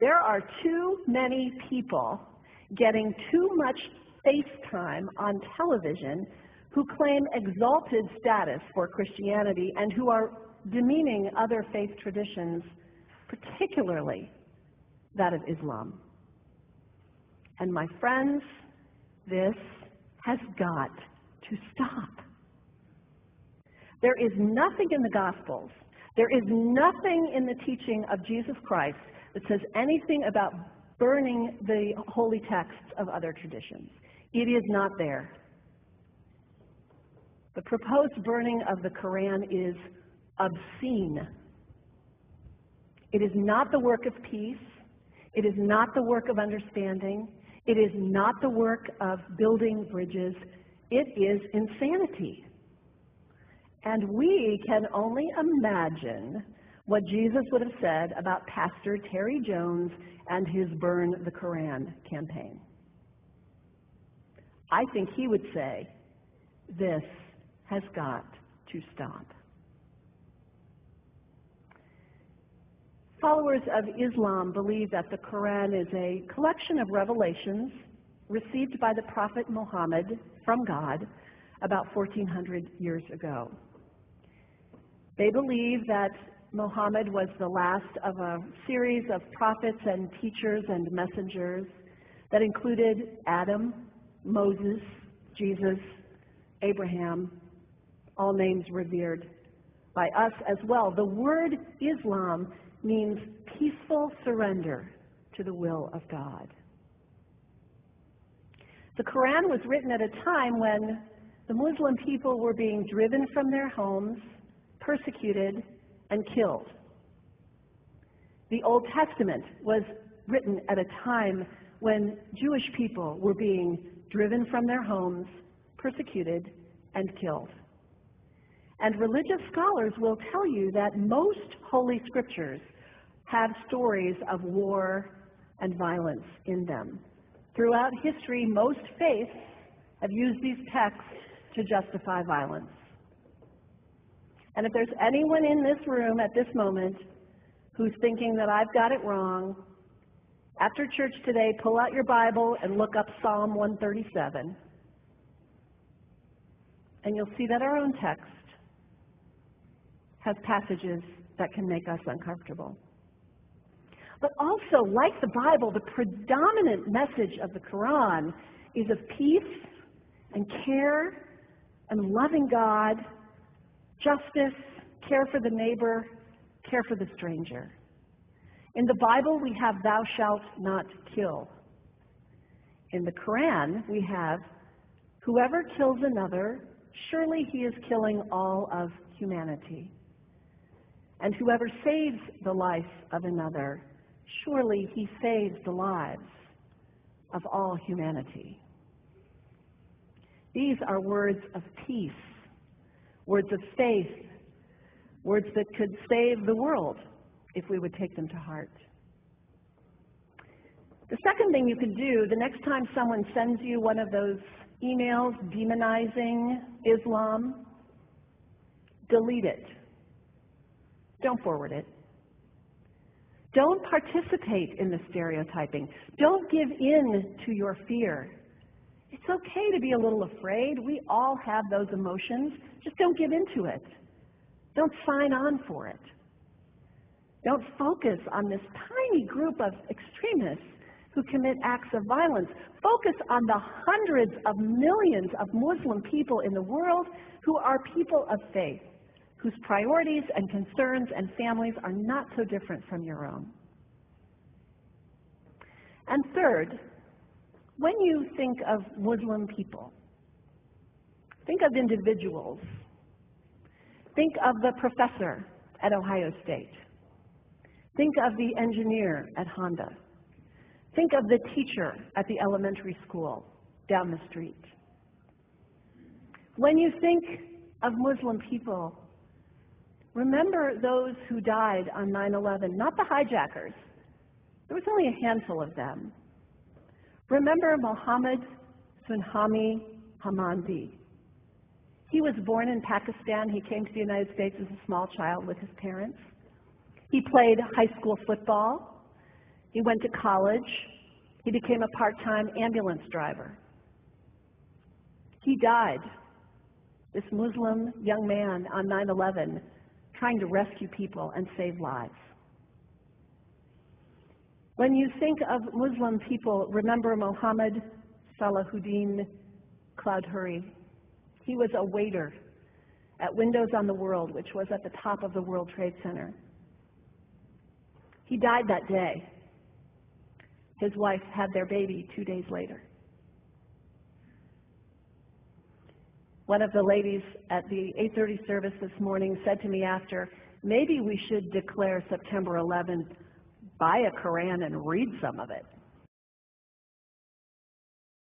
There are too many people getting too much face time on television who claim exalted status for Christianity and who are demeaning other faith traditions, particularly that of Islam. And my friends, this has got to stop. There is nothing in the Gospels, there is nothing in the teaching of Jesus Christ that says anything about burning the holy texts of other traditions. It is not there. The proposed burning of the Quran is obscene. It is not the work of peace. It is not the work of understanding. It is not the work of building bridges. It is insanity. And we can only imagine what Jesus would have said about Pastor Terry Jones and his Burn the Quran campaign. I think he would say, this has got to stop. Followers of Islam believe that the Quran is a collection of revelations received by the Prophet Muhammad from God about 1400 years ago. They believe that Muhammad was the last of a series of prophets and teachers and messengers that included Adam, Moses, Jesus, Abraham, all names revered by us as well. The word Islam means peaceful surrender to the will of God. The Quran was written at a time when the Muslim people were being driven from their homes, persecuted, and killed. The Old Testament was written at a time when Jewish people were being driven from their homes, persecuted, and killed. And religious scholars will tell you that most holy scriptures have stories of war and violence in them. Throughout history, most faiths have used these texts to justify violence. And if there's anyone in this room at this moment who's thinking that I've got it wrong, after church today, pull out your Bible and look up Psalm 137. And you'll see that our own text has passages that can make us uncomfortable. But also, like the Bible, the predominant message of the Quran is of peace and care and loving God, justice, care for the neighbor, care for the stranger. In the Bible, we have thou shalt not kill. In the Quran, we have whoever kills another, surely he is killing all of humanity. And whoever saves the life of another, surely he saves the lives of all humanity. These are words of peace, words of faith, words that could save the world if we would take them to heart. The second thing you could do the next time someone sends you one of those emails demonizing Islam, delete it. Don't forward it. Don't participate in the stereotyping. Don't give in to your fear. It's okay to be a little afraid. We all have those emotions. Just don't give in to it. Don't sign on for it. Don't focus on this tiny group of extremists who commit acts of violence. Focus on the hundreds of millions of Muslim people in the world who are people of faith, whose priorities and concerns and families are not so different from your own. And third, when you think of Muslim people, think of individuals. Think of the professor at Ohio State. Think of the engineer at Honda. Think of the teacher at the elementary school down the street. When you think of Muslim people, remember those who died on 9/11, not the hijackers. There was only a handful of them. Remember Mohammed Sunhami Hamandi. He was born in Pakistan. He came to the United States as a small child with his parents. He played high school football. He went to college. He became a part-time ambulance driver. He died, this Muslim young man on 9/11, trying to rescue people and save lives. When you think of Muslim people, remember Mohammed Salahuddin Cloudhurry. He was a waiter at Windows on the World, which was at the top of the World Trade Center. He died that day. His wife had their baby 2 days later. One of the ladies at the 8:30 service this morning said to me after, maybe we should declare September 11th, buy a Quran and read some of it.